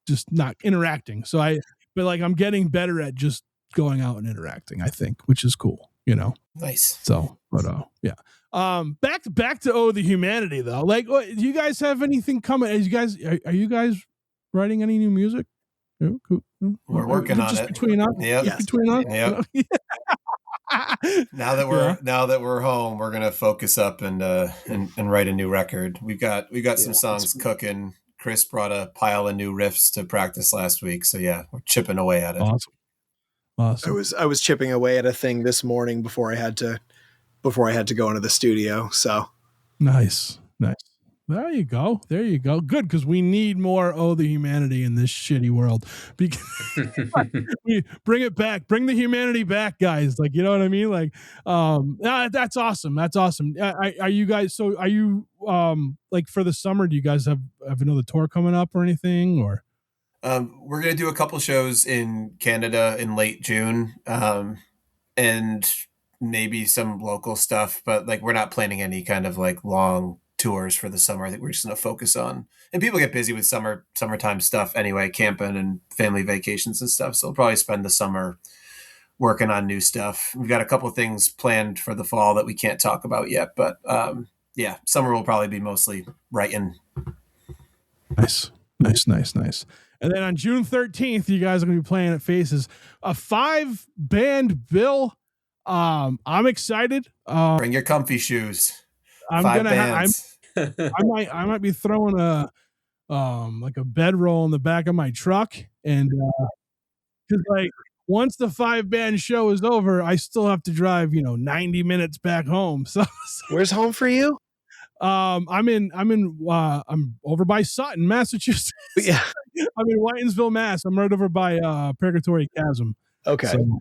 just not interacting. But like, I'm getting better at just going out and interacting, I think, which is cool, Nice. So, but yeah. Back to the Humanity though. Like, do you guys have anything coming? Are you guys writing any new music? Yeah, cool. We're working on it. Between us. Yep. Just between us. Yep. Now that we're home, we're gonna focus up and write a new record. We've got some songs cooking. Chris brought a pile of new riffs to practice last week, so yeah, we're chipping away at it. Awesome. I was chipping away at a thing this morning before I had to go into the studio. So nice. There you go. Good, because we need more the Humanity in this shitty world. Because bring it back. Bring the humanity back, guys. Like, you know what I mean? Like, that's awesome. Are you guys? So, are you like, for the summer? Do you guys have another tour coming up or anything? Or we're gonna do a couple shows in Canada in late June, and maybe some local stuff. But like, we're not planning any kind of like long tours for the summer. I think we're just going to focus on, and people get busy with summertime stuff anyway, camping and family vacations and stuff. So we'll probably spend the summer working on new stuff. We've got a couple of things planned for the fall that we can't talk about yet, but yeah, summer will probably be mostly writing. Nice. And then on June 13th, you guys are going to be playing at Faces, a 5-band bill. I'm excited. Bring your comfy shoes. I might be throwing a like a bedroll in the back of my truck, and because like, once the 5-band show is over, I still have to drive 90 minutes back home. So where's home for you? I'm over by Sutton, Massachusetts. Yeah, I'm in Whitensville, Mass. I'm right over by Purgatory Chasm. Okay. So,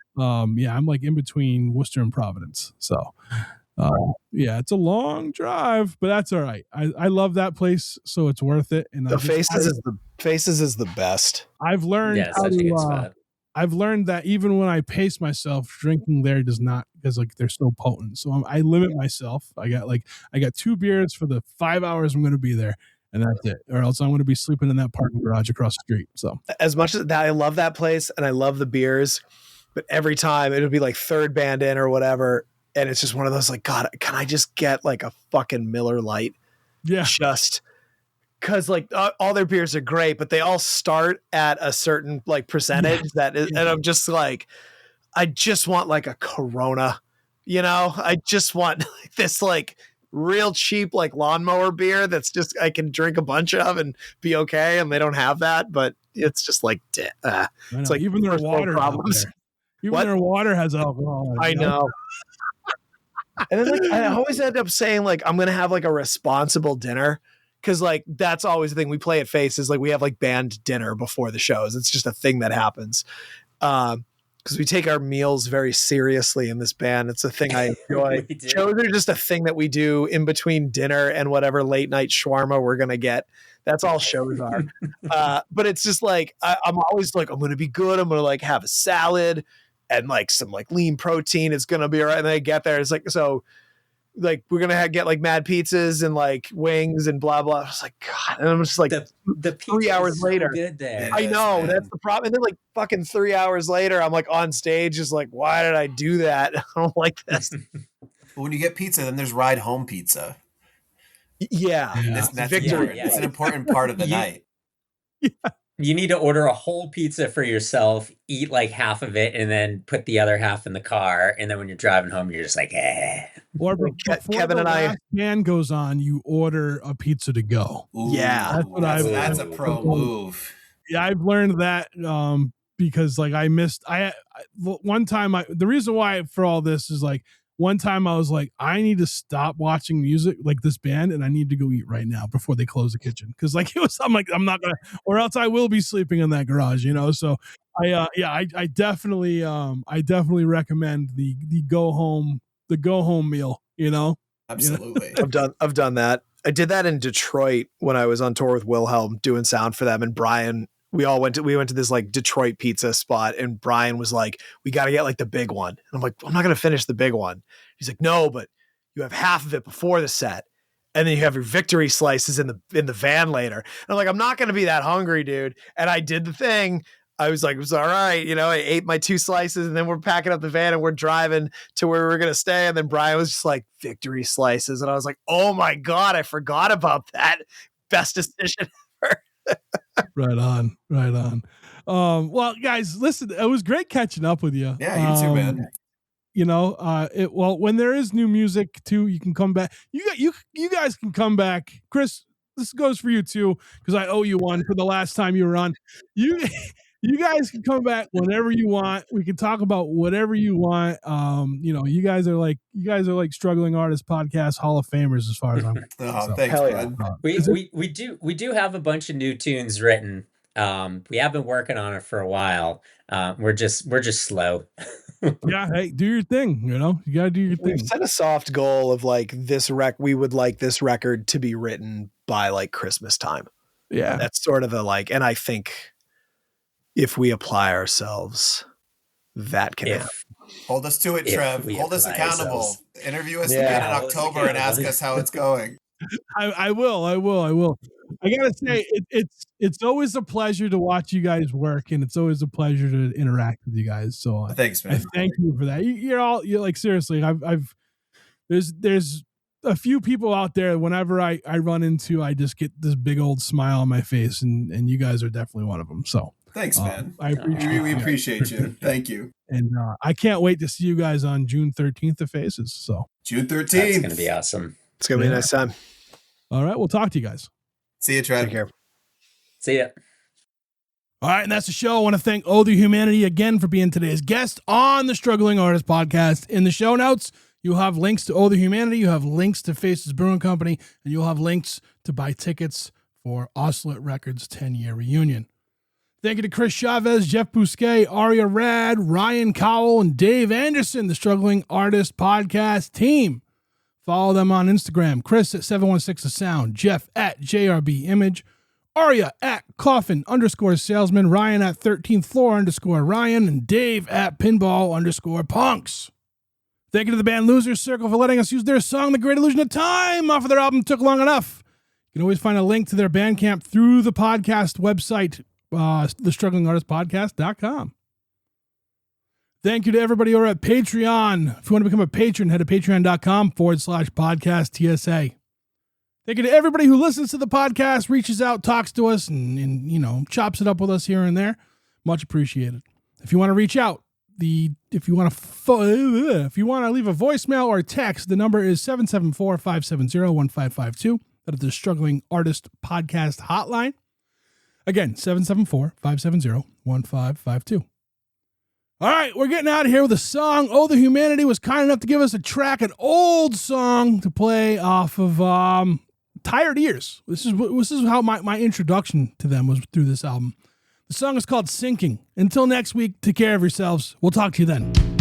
yeah, I'm like in between Worcester and Providence. So yeah, it's a long drive, but that's all right. I love that place, so it's worth it. And the Faces is the best. I've learned how to, I've learned that even when I pace myself, drinking there does not, because like, they're so potent. So I limit myself. I got 2 beers for the 5 hours I'm going to be there, and that's it. Or else I'm going to be sleeping in that parking garage across the street. So as much as that, I love that place and I love the beers, but every time it'll be like third band in or whatever. And it's just one of those like, God, can I just get like a fucking Miller Lite? Yeah. Just because like all their beers are great, but they all start at a certain like percentage and I'm just like, I just want like a Corona, I just want this like real cheap like lawnmower beer that's just I can drink a bunch of and be okay, and they don't have that. But it's just like it's like even their first world water problems. Even What? their water has alcohol. I know. And then like I always end up saying like I'm gonna have like a responsible dinner. Cause like that's always the thing we play at Face is like we have like band dinner before the shows. It's just a thing that happens. Because we take our meals very seriously in this band. It's a thing I enjoy. We do. Shows are just a thing that we do in between dinner and whatever late night shawarma we're gonna get. That's all shows are. But it's just like I'm always like I'm gonna be good. I'm gonna like have a salad and like some like lean protein. It's gonna be all right. And then I get there. It's like so. Like we're gonna get like mad pizzas and like wings and blah blah. I was like, God, and I'm just like The 3 hours so later. good there. Yeah. I know man. that's the problem. And then like fucking 3 hours later, I'm like on stage, just like, why did I do that? I don't like this. But when you get pizza, then there's ride home pizza. Yeah, That's victory. Yeah. It's an important part of the night. You need to order a whole pizza for yourself, eat like half of it, and then put the other half in the car. And then when you're driving home, you're just like, eh. Or Like, before Kevin the and I- last band goes on, you order a pizza to go. Ooh, Yeah. That's what that's a pro move. Yeah, I've learned that because like I missed one time the reason why for all this is like one time I was like I need to stop watching music like this band and I need to go eat right now before they close the kitchen because like I'm like I'm not gonna or else I will be sleeping in that garage, you know. So I definitely recommend the go home meal, you know. Absolutely. I've done that. I did that in Detroit when I was on tour with Wilhelm doing sound for them, and Brian. We went to this like Detroit pizza spot, and Brian was like, "We got to get like the big one." And I'm like, "I'm not gonna finish the big one." He's like, "No, but you have half of it before the set, and then you have your victory slices in the van later." And I'm like, "I'm not gonna be that hungry, dude." And I did the thing. I was like, it was all right, you know. I ate my 2 slices, and then we're packing up the van and we're driving to where we're gonna stay. And then Brian was just like, "Victory slices," and I was like, "Oh my god, I forgot about that." Best decision ever. Right on. Well, guys, listen, it was great catching up with you. Yeah, you too, man. You know, when there is new music too, you can come back. You guys can come back. Chris, this goes for you too, because I owe you one for the last time you were on. You guys can come back whenever you want. We can talk about whatever you want. You know, you guys are like Struggling Artists Podcast Hall of Famers as far as I'm concerned. Oh, So, thanks, Hell yeah. bud. We do have a bunch of new tunes written. We have been working on it for a while. We're just slow. yeah, hey, do your thing. You know, you gotta do your thing. We've set a soft goal of like we would like this record to be written by like Christmas time. Yeah, That's sort of the like, and I think if we apply ourselves, that can happen. Hold us to it, If Trev. we Hold us apply accountable. ourselves. Interview us Yeah. again in Hold us October and ask accountable. us how it's going. I will. I gotta say, it's always a pleasure to watch you guys work, and it's always a pleasure to interact with you guys. So Thanks, I man. thank you for that. You're like seriously. There's a few people out there. Whenever I run into, I just get this big old smile on my face, and you guys are definitely one of them. So Thanks, man. I appreciate We it. appreciate you. Thank you. And I can't wait to see you guys on June 13th at Faces. So June That's 13th. gonna be awesome. It's gonna be Yeah. a nice time. all right, we'll talk to you guys. See you, Trev. Take care. See ya. All right, and that's the show. I want to thank Oh the Humanity again for being today's guest on the Struggling Artist Podcast. In the show notes, you'll have links to Oh the Humanity, you have links to Faces Brewing Company, and you'll have links to buy tickets for Oscillate Records 10-year reunion. Thank you to Chris Chavez, Jeff Bousquet, Aria Rad, Ryan Cowell, and Dave Anderson, the Struggling Artist Podcast team. Follow them on Instagram. Chris at 716 The Sound, Jeff at JRB Image, Aria at Coffin_Salesman, Ryan at 13th Floor _Ryan, and Dave at Pinball_Punks. Thank you to the band Losers Circle for letting us use their song, The Great Illusion of Time, off of their album Took Long Enough. You can always find a link to their Bandcamp through the podcast website, thestrugglingartistpodcast.com. Thank you to everybody over at Patreon. If you want to become a patron, head to patreon.com/podcast TSA. Thank you to everybody who listens to the podcast, reaches out, talks to us, and chops it up with us here and there. Much appreciated. If you want to reach out, if you want to leave a voicemail or text, the number is 774-570-1552. That is the Struggling Artist Podcast hotline. Again, 774-570-1552. All right, we're getting out of here with a song. Oh, the Humanity was kind enough to give us a track, an old song to play off of Tired Ears. This is how my introduction to them was through this album. The song is called Sinking. Until next week, take care of yourselves. We'll talk to you then.